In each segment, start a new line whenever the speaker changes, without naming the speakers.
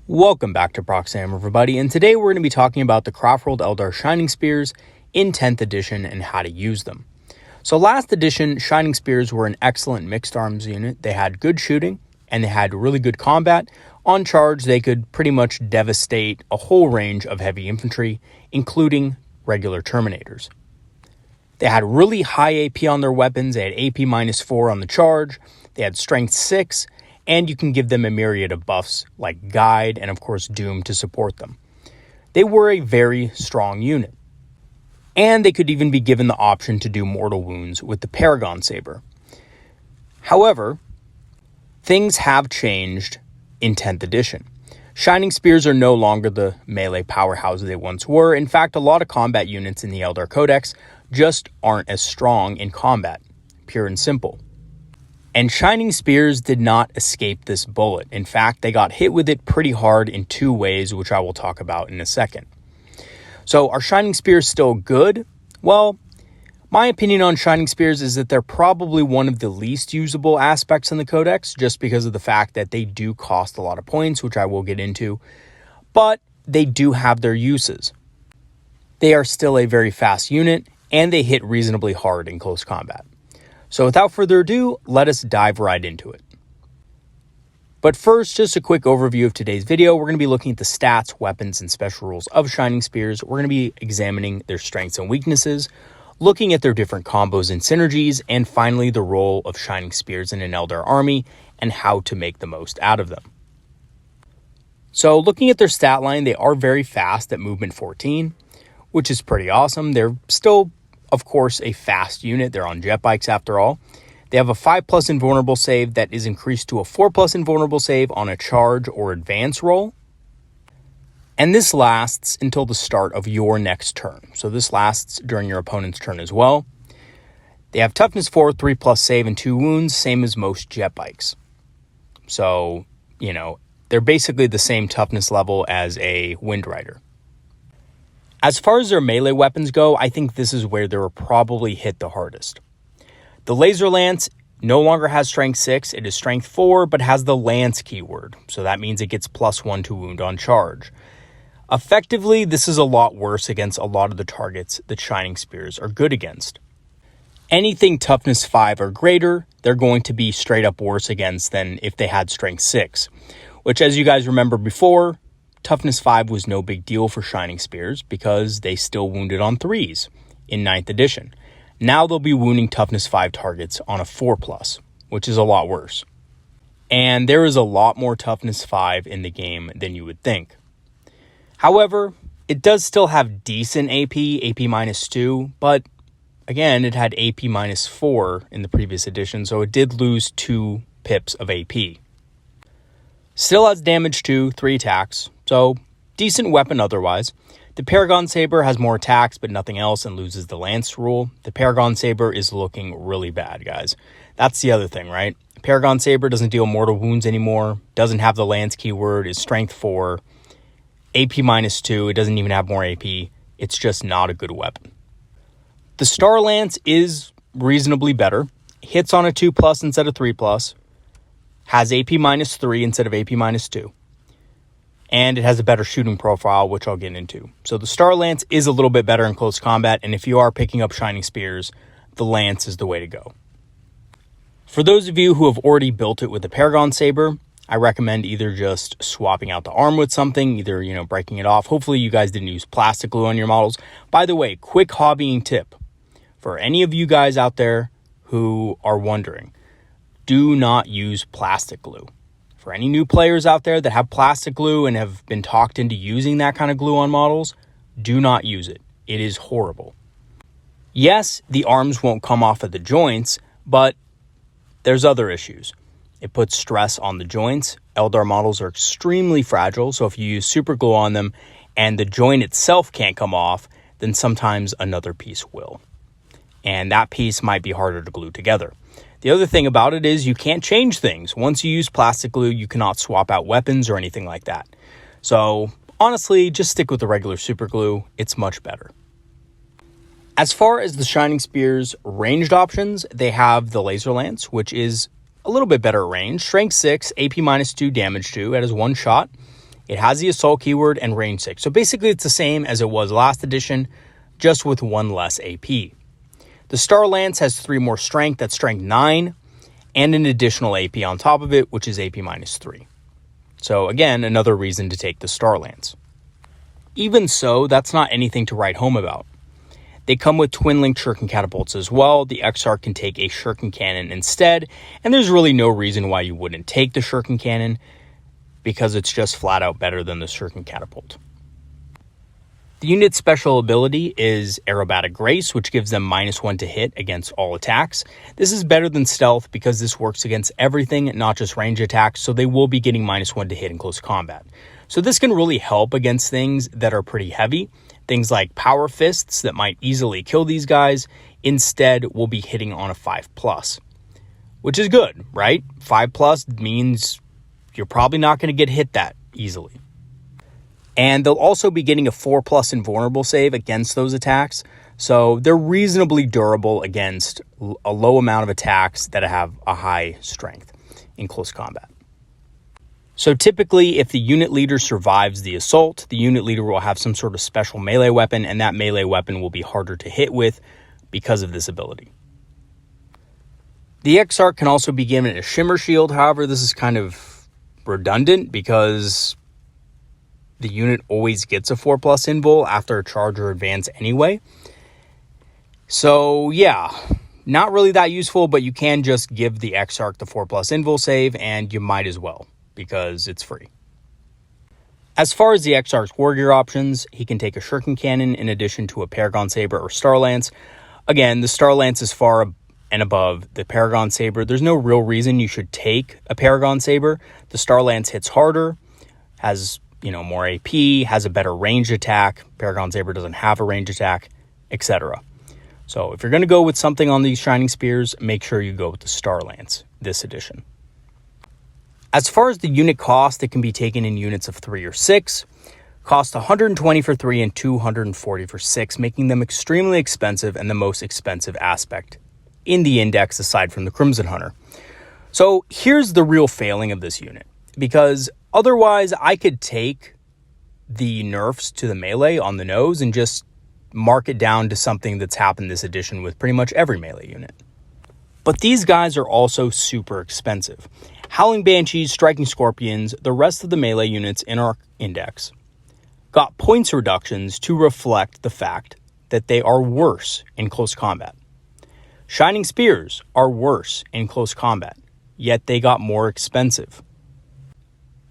Welcome back to Proxy, everybody, and today we're going to be talking about the Craftworld Eldar Shining Spears in 10th edition and how to use them. So last edition, Shining Spears were an excellent mixed arms unit. They had good shooting and they had really good combat. On charge, they could pretty much devastate a whole range of heavy infantry, including regular Terminators. They had really high AP on their weapons. They had AP -4 on the charge. They had strength 6. And you can give them a myriad of buffs like Guide and of course Doom to support them. They were a very strong unit. And they could even be given the option to do mortal wounds with the Paragon Saber. However, things have changed in 10th edition. Shining Spears are no longer the melee powerhouses they once were. In fact, a lot of combat units in the Eldar Codex just aren't as strong in combat, pure and simple. And Shining Spears did not escape this bullet. In fact, they got hit with it pretty hard in two ways, which I will talk about in a second. So are Shining Spears still good? Well, my opinion on Shining Spears is that they're probably one of the least usable aspects in the Codex, just because of the fact that they do cost a lot of points, which I will get into. But they do have their uses. They are still a very fast unit, and they hit reasonably hard in close combat. So without further ado, let us dive right into it. But first, just a quick overview of today's video. We're going to be looking at the stats, weapons, and special rules of Shining Spears. We're going to be examining their strengths and weaknesses, looking at their different combos and synergies, and finally the role of Shining Spears in an Eldar army and how to make the most out of them. So looking at their stat line, they are very fast at movement 14, which is pretty awesome. They're still, of course, a fast unit. They're on jet bikes after all. They have a 5+ invulnerable save that is increased to a 4+ invulnerable save on a charge or advance roll. And this lasts until the start of your next turn. So this lasts during your opponent's turn as well. They have toughness 4, 3+ save, and 2 wounds, same as most jet bikes. So, they're basically the same toughness level as a Wind Rider. As far as their melee weapons go, I think this is where they were probably hit the hardest. The Laser Lance no longer has strength 6, it is strength 4, but has the Lance keyword. So that means it gets +1 to wound on charge. Effectively, this is a lot worse against a lot of the targets that Shining Spears are good against. Anything toughness 5 or greater, they're going to be straight up worse against than if they had strength 6. Which, as you guys remember before, toughness 5 was no big deal for Shining Spears because they still wounded on 3s in 9th edition. Now they'll be wounding toughness 5 targets on a 4+, which is a lot worse. And there is a lot more toughness 5 in the game than you would think. However, it does still have decent AP -2, but again, it had AP -4 in the previous edition, so it did lose 2 pips of AP. Still has damage 2, 3 attacks, so decent weapon otherwise. The Paragon Saber has more attacks but nothing else and loses the Lance rule. The Paragon Saber is looking really bad, guys. That's the other thing, right? Paragon Saber doesn't deal mortal wounds anymore, doesn't have the Lance keyword, is strength 4, AP -2, it doesn't even have more AP. It's just not a good weapon. The Star Lance is reasonably better. Hits on a 2+ instead of 3+. Has AP -3 instead of AP -2. And it has a better shooting profile, which I'll get into. So the Star Lance is a little bit better in close combat, and if you are picking up Shining Spears, the Lance is the way to go. For those of you who have already built it with the Paragon Saber, I recommend either just swapping out the arm with something, either, breaking it off. Hopefully you guys didn't use plastic glue on your models. By the way, quick hobbying tip. For any of you guys out there who are wondering, do not use plastic glue. For any new players out there that have plastic glue and have been talked into using that kind of glue on models, do not use it. It is horrible. Yes, the arms won't come off at the joints, but there's other issues. It puts stress on the joints. Eldar models are extremely fragile, so if you use super glue on them and the joint itself can't come off, then sometimes another piece will. And that piece might be harder to glue together. The other thing about it is you can't change things. Once you use plastic glue, you cannot swap out weapons or anything like that. So honestly, just stick with the regular super glue. It's much better. As far as the Shining Spears ranged options, they have the Laser Lance, which is a little bit better at range. Strength 6, AP -2, damage 2. It has 1 shot. It has the assault keyword and range 6. So basically it's the same as it was last edition, just with 1 less AP. The Star Lance has 3 more strength, that's strength 9, and an additional AP on top of it, which is AP minus 3. So again, another reason to take the Star Lance. Even so, that's not anything to write home about. They come with twin-linked shuriken catapults as well. The Exarch can take a shuriken cannon instead, and there's really no reason why you wouldn't take the shuriken cannon, because it's just flat out better than the shuriken catapult. The unit's special ability is Aerobatic Grace, which gives them -1 to hit against all attacks. This is better than Stealth because this works against everything, not just range attacks, so they will be getting -1 to hit in close combat. So this can really help against things that are pretty heavy. Things like Power Fists that might easily kill these guys, instead will be hitting on a 5+, which is good, right? 5+ means you're probably not going to get hit that easily. And they'll also be getting a 4+ invulnerable save against those attacks. So they're reasonably durable against a low amount of attacks that have a high strength in close combat. So typically, if the unit leader survives the assault, the unit leader will have some sort of special melee weapon, and that melee weapon will be harder to hit with because of this ability. The Exarch can also be given a Shimmer Shield. However, this is kind of redundant because the unit always gets a 4+ invul after a charge or advance anyway. So yeah, not really that useful, but you can just give the Exarch the 4+ invul save, and you might as well, because it's free. As far as the Exarch's wargear options, he can take a shuriken cannon in addition to a Paragon Saber or Star Lance. Again, the Star Lance is far and above the Paragon Saber. There's no real reason you should take a Paragon Saber. The Star Lance hits harder, has more AP, has a better ranged attack. Paragon Saber doesn't have a ranged attack, etc. So if you're going to go with something on these Shining Spears, make sure you go with the Star Lance this edition. As far as the unit cost, it can be taken in units of 3 or 6. Cost 120 for 3 and 240 for 6, making them extremely expensive and the most expensive aspect in the index aside from the Crimson Hunter. So here's the real failing of this unit, because otherwise I could take the nerfs to the melee on the nose and just mark it down to something that's happened this edition with pretty much every melee unit. But these guys are also super expensive. Howling Banshees, Striking Scorpions, the rest of the melee units in our index got points reductions to reflect the fact that they are worse in close combat. Shining Spears are worse in close combat, yet they got more expensive.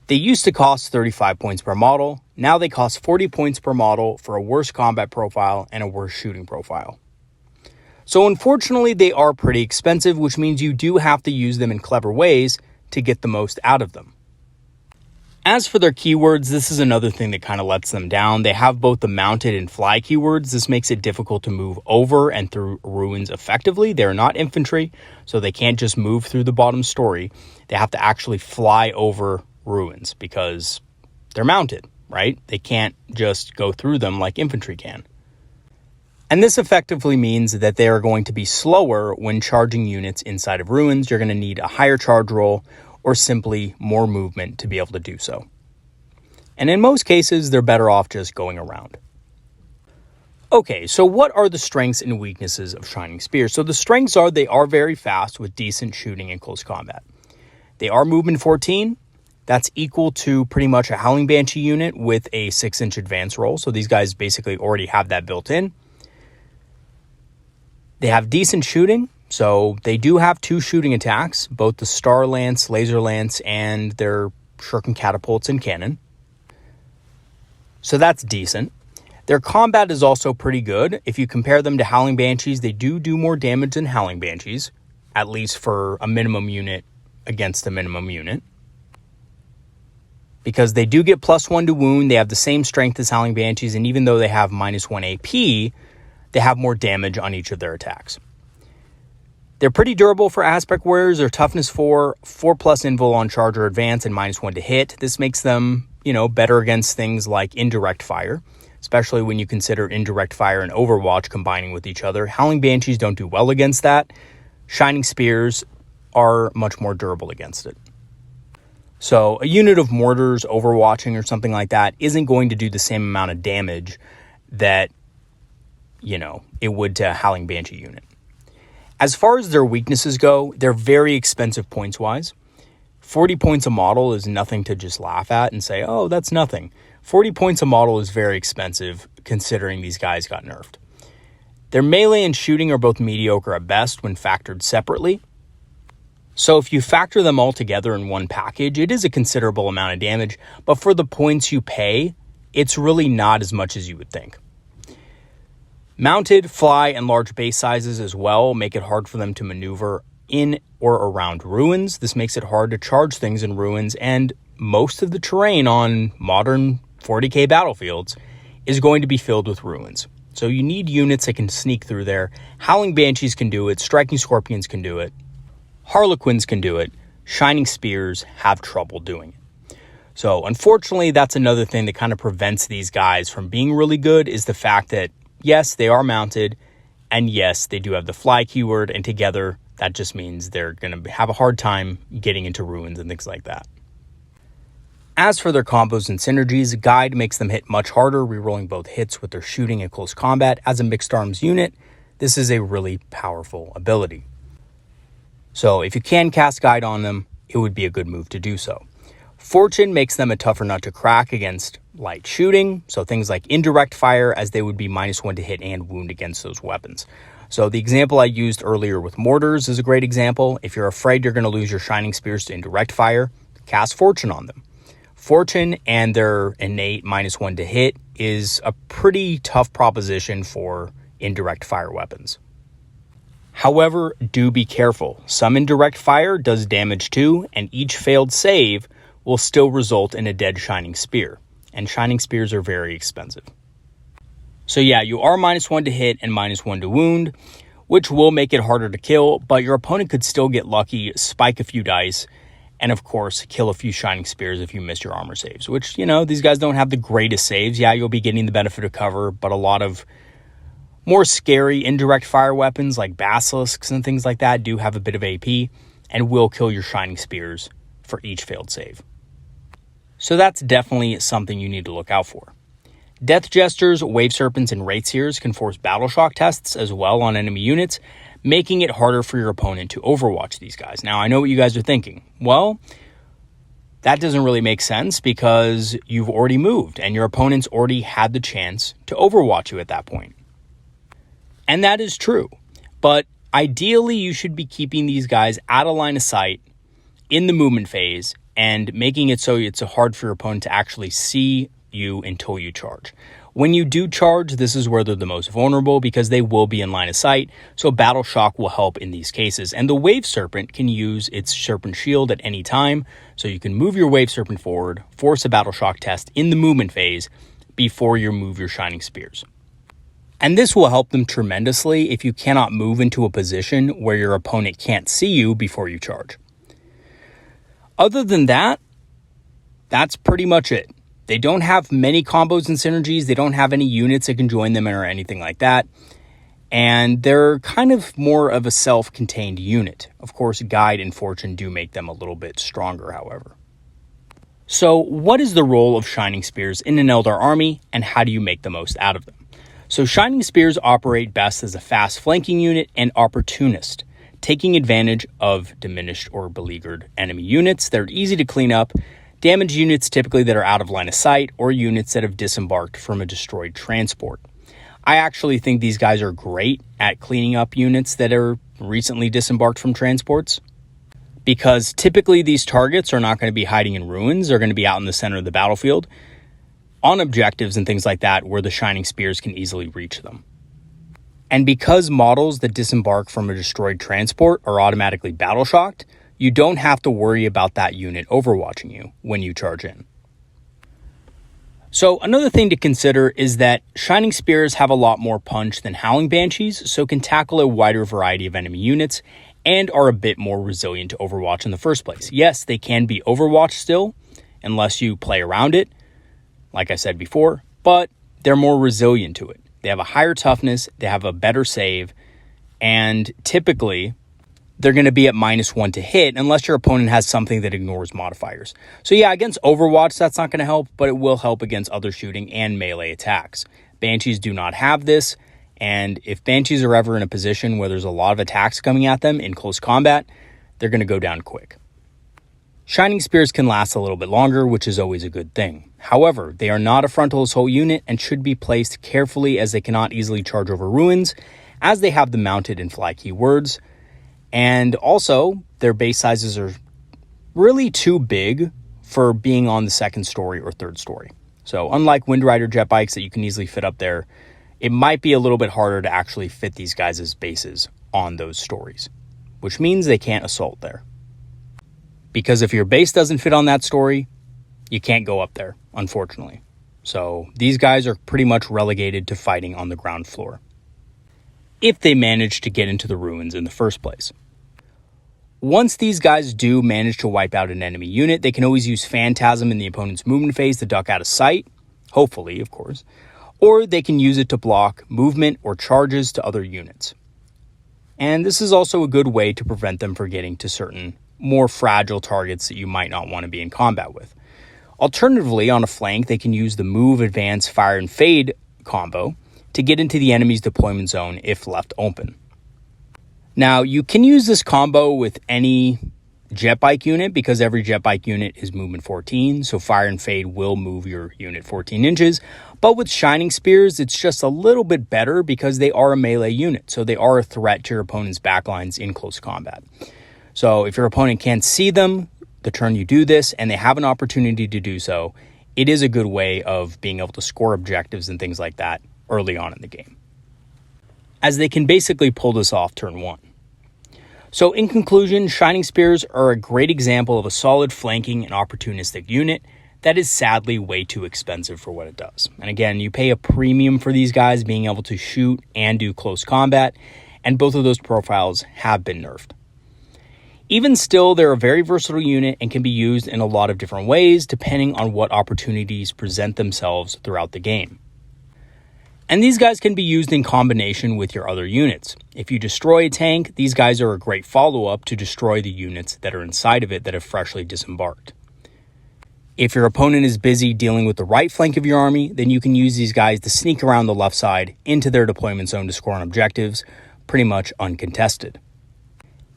They used to cost 35 points per model, now they cost 40 points per model for a worse combat profile and a worse shooting profile. So unfortunately, they are pretty expensive, which means you do have to use them in clever ways to get the most out of them. As for their keywords, this is another thing that kind of lets them down. They have both the mounted and fly keywords. This makes it difficult to move over and through ruins effectively. They're not infantry, so they can't just move through the bottom story. They have to actually fly over ruins because they're mounted, right? They can't just go through them like infantry can. And this effectively means that they are going to be slower when charging units inside of ruins. You're going to need a higher charge roll or simply more movement to be able to do so. And in most cases, they're better off just going around. Okay, so what are the strengths and weaknesses of Shining Spears? So the strengths are they are very fast with decent shooting in close combat. They are movement 14. That's equal to pretty much a Howling Banshee unit with a 6-inch advance roll. So these guys basically already have that built in. They have decent shooting, so they do have 2 shooting attacks, both the Star Lance, Laser Lance, and their shuriken catapults and cannon. So that's decent. Their combat is also pretty good. If you compare them to Howling Banshees, they do more damage than Howling Banshees, at least for a minimum unit against a minimum unit. Because they do get +1 to wound, they have the same strength as Howling Banshees, and even though they have -1 AP, they have more damage on each of their attacks. They're pretty durable for aspect warriors. Their toughness 4, 4+ invul on charge or advance, and -1 to hit. This makes them, better against things like indirect fire, especially when you consider indirect fire and Overwatch combining with each other. Howling Banshees don't do well against that. Shining Spears are much more durable against it. So a unit of mortars overwatching or something like that isn't going to do the same amount of damage that, it would to a Howling Banshee unit. As far as their weaknesses go, they're very expensive points-wise. 40 points a model is nothing to just laugh at and say, oh, that's nothing. 40 points a model is very expensive considering these guys got nerfed. Their melee and shooting are both mediocre at best when factored separately. So if you factor them all together in one package, it is a considerable amount of damage, but for the points you pay, it's really not as much as you would think. Mounted, fly, and large base sizes as well make it hard for them to maneuver in or around ruins. This makes it hard to charge things in ruins, and most of the terrain on modern 40k battlefields is going to be filled with ruins. So you need units that can sneak through there. Howling Banshees can do it, Striking Scorpions can do it, Harlequins can do it, Shining Spears have trouble doing it. So unfortunately, that's another thing that kind of prevents these guys from being really good, is the fact that yes, they are mounted, and yes, they do have the fly keyword, and together that just means they're going to have a hard time getting into ruins and things like that. As for their combos and synergies, Guide makes them hit much harder, rerolling both hits with their shooting and close combat. As a mixed arms unit, this is a really powerful ability. So if you can cast Guide on them, it would be a good move to do so. Fortune makes them a tougher nut to crack against light shooting, so things like indirect fire, as they would be -1 to hit and wound against those weapons. So the example I used earlier with mortars is a great example. If you're afraid you're going to lose your Shining Spears to indirect fire, cast Fortune on them. Fortune and their innate -1 to hit is a pretty tough proposition for indirect fire weapons. However, do be careful. Some indirect fire does damage too, and each failed save will still result in a dead Shining Spear, and Shining Spears are very expensive. So yeah, you are -1 to hit and -1 to wound, which will make it harder to kill, but your opponent could still get lucky, spike a few dice, and of course, kill a few Shining Spears if you miss your armor saves, which, these guys don't have the greatest saves. Yeah, you'll be getting the benefit of cover, but a lot of more scary indirect fire weapons like Basilisks and things like that do have a bit of AP and will kill your Shining Spears for each failed save. So that's definitely something you need to look out for. Death Jesters, Wave Serpents, and Wraithseers can force Battle Shock tests as well on enemy units, making it harder for your opponent to overwatch these guys. Now, I know what you guys are thinking. Well, that doesn't really make sense because you've already moved and your opponent's already had the chance to overwatch you at that point. And that is true, but ideally you should be keeping these guys out of line of sight in the movement phase and making it so it's hard for your opponent to actually see you until you charge. When you do charge, this is where they're the most vulnerable because they will be in line of sight, so Battle Shock will help in these cases. And the Wave Serpent can use its Serpent Shield at any time, so you can move your Wave Serpent forward, force a Battle Shock test in the movement phase before you move your Shining Spears. And this will help them tremendously if you cannot move into a position where your opponent can't see you before you charge. Other than that, that's pretty much it. They don't have many combos and synergies. They don't have any units that can join them or anything like that. And they're kind of more of a self-contained unit. Of course, Guide and Fortune do make them a little bit stronger, however. So what is the role of Shining Spears in an Eldar army, and how do you make the most out of them? So Shining Spears operate best as a fast flanking unit and opportunist, taking advantage of diminished or beleaguered enemy units. They're easy to clean up, damage units typically that are out of line of sight, or units that have disembarked from a destroyed transport. I actually think these guys are great at cleaning up units that are recently disembarked from transports, because typically these targets are not going to be hiding in ruins. They're going to be out in the center of the battlefield on objectives and things like that where the Shining Spears can easily reach them. And because models that disembark from a destroyed transport are automatically battle shocked, you don't have to worry about that unit overwatching you when you charge in. So another thing to consider is that Shining Spears have a lot more punch than Howling Banshees, so can tackle a wider variety of enemy units and are a bit more resilient to Overwatch in the first place. Yes, they can be Overwatch still, unless you play around it, like I said before, but they're more resilient to it. They have a higher toughness, they have a better save, and typically they're going to be at -1 to hit unless your opponent has something that ignores modifiers. So yeah, against Overwatch, that's not going to help, but it will help against other shooting and melee attacks. Banshees do not have this, and if Banshees are ever in a position where there's a lot of attacks coming at them in close combat, they're going to go down quick. Shining Spears can last a little bit longer, which is always a good thing. However, they are not a frontal assault unit and should be placed carefully as they cannot easily charge over ruins, as they have the mounted and fly keywords. And also, their base sizes are really too big for being on the second story or third story. So unlike Windrider jet bikes that you can easily fit up there, it might be a little bit harder to actually fit these guys' bases on those stories, which means they can't assault there. Because if your base doesn't fit on that story, you can't go up there, unfortunately. So these guys are pretty much relegated to fighting on the ground floor, if they manage to get into the ruins in the first place. Once these guys do manage to wipe out an enemy unit, they can always use Phantasm in the opponent's movement phase to duck out of sight, hopefully, of course, or they can use it to block movement or charges to other units. And this is also a good way to prevent them from getting to certain more fragile targets that you might not want to be in combat with. Alternatively, on a flank, they can use the Move, Advance, Fire, and Fade combo to get into the enemy's deployment zone if left open. Now, you can use this combo with any jet bike unit because every jet bike unit is movement 14, so Fire and Fade will move your unit 14 inches. But with Shining Spears, it's just a little bit better because they are a melee unit, so they are a threat to your opponent's backlines in close combat. So if your opponent can't see them the turn you do this, and they have an opportunity to do so, it is a good way of being able to score objectives and things like that early on in the game, as they can basically pull this off turn 1. So in conclusion, Shining Spears are a great example of a solid flanking and opportunistic unit that is sadly way too expensive for what it does. And again, you pay a premium for these guys being able to shoot and do close combat, and both of those profiles have been nerfed. Even still, they're a very versatile unit and can be used in a lot of different ways depending on what opportunities present themselves throughout the game. And these guys can be used in combination with your other units. If you destroy a tank, these guys are a great follow-up to destroy the units that are inside of it that have freshly disembarked. If your opponent is busy dealing with the right flank of your army, then you can use these guys to sneak around the left side into their deployment zone to score on objectives, pretty much uncontested.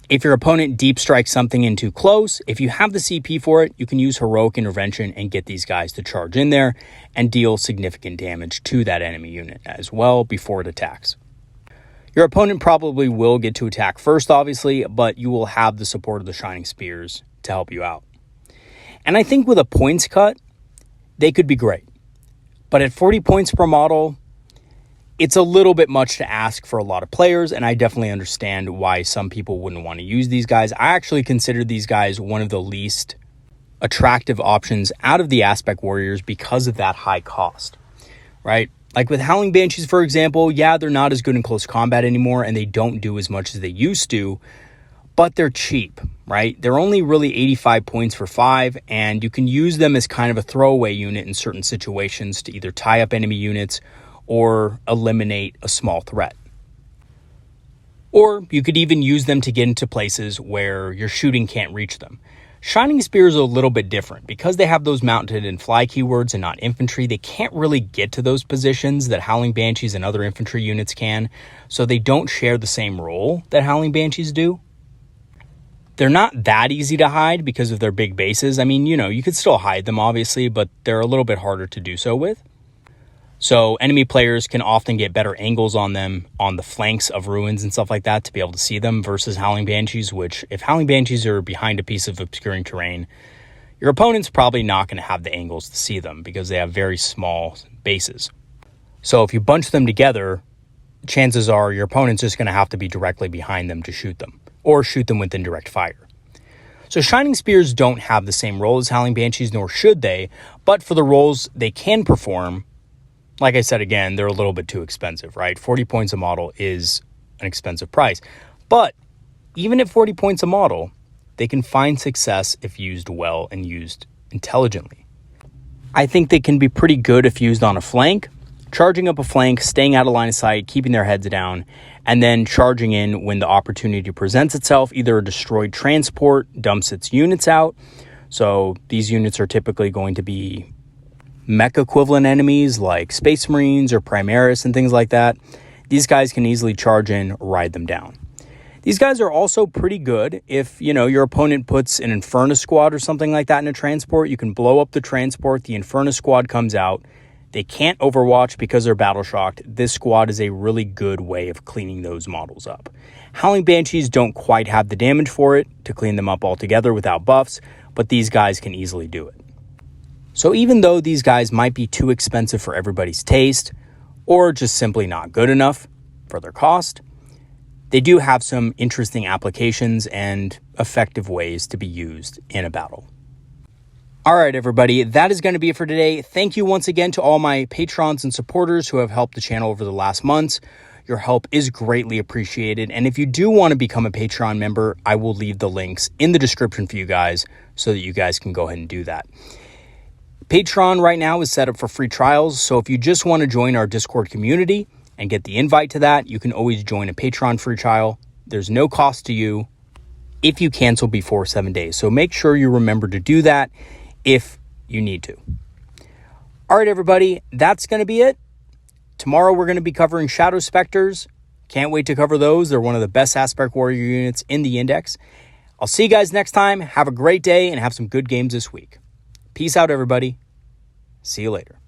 If your opponent deep strikes something in too close, if you have the CP for it, you can use Heroic Intervention and get these guys to charge in there and deal significant damage to that enemy unit as well before it attacks. Your opponent probably will get to attack first, obviously, but you will have the support of the Shining Spears to help you out. And I think with a points cut, they could be great. But at 40 points per model, it's a little bit much to ask for a lot of players, and I definitely understand why some people wouldn't want to use these guys. I actually consider these guys one of the least attractive options out of the Aspect Warriors because of that high cost, right? Like with Howling Banshees, for example, yeah, they're not as good in close combat anymore, and they don't do as much as they used to, but they're cheap, right? They're only really 85 points for 5, and you can use them as kind of a throwaway unit in certain situations to either tie up enemy units or eliminate a small threat. Or you could even use them to get into places where your shooting can't reach them. Shining Spears are a little bit different. Because they have those mounted and fly keywords and not infantry, they can't really get to those positions that Howling Banshees and other infantry units can, so they don't share the same role that Howling Banshees do. They're not that easy to hide because of their big bases. I mean, you could still hide them, obviously, but they're a little bit harder to do so with. So enemy players can often get better angles on them on the flanks of ruins and stuff like that to be able to see them versus Howling Banshees, which if Howling Banshees are behind a piece of obscuring terrain, your opponent's probably not going to have the angles to see them because they have very small bases. So if you bunch them together, chances are your opponent's just going to have to be directly behind them to shoot them or shoot them with indirect fire. So Shining Spears don't have the same role as Howling Banshees, nor should they, but for the roles they can perform, like I said, again, they're a little bit too expensive, right? 40 points a model is an expensive price. But even at 40 points a model, they can find success if used well and used intelligently. I think they can be pretty good if used on a flank, charging up a flank, staying out of line of sight, keeping their heads down, and then charging in when the opportunity presents itself. Either a destroyed transport dumps its units out. So these units are typically going to be mech equivalent enemies like Space Marines or Primaris and things like that. These guys can easily charge in, ride them down. These guys are also pretty good if, your opponent puts an Inferno squad or something like that in a transport. You can blow up the transport, the Inferno squad comes out. They can't overwatch because they're battle shocked. This squad is a really good way of cleaning those models up. Howling Banshees don't quite have the damage for it to clean them up altogether without buffs, but these guys can easily do it. So even though these guys might be too expensive for everybody's taste, or just simply not good enough for their cost, they do have some interesting applications and effective ways to be used in a battle. All right, everybody, that is going to be it for today. Thank you once again to all my patrons and supporters who have helped the channel over the last months. Your help is greatly appreciated. And if you do want to become a Patreon member, I will leave the links in the description for you guys so that you guys can go ahead and do that. Patreon right now is set up for free trials. So if you just want to join our Discord community and get the invite to that, you can always join a Patreon free trial. There's no cost to you if you cancel before 7 days. So make sure you remember to do that if you need to. All right, everybody, that's going to be it. Tomorrow we're going to be covering Shadow Specters. Can't wait to cover those. They're one of the best Aspect Warrior units in the Index. I'll see you guys next time. Have a great day and have some good games this week. Peace out, everybody. See you later.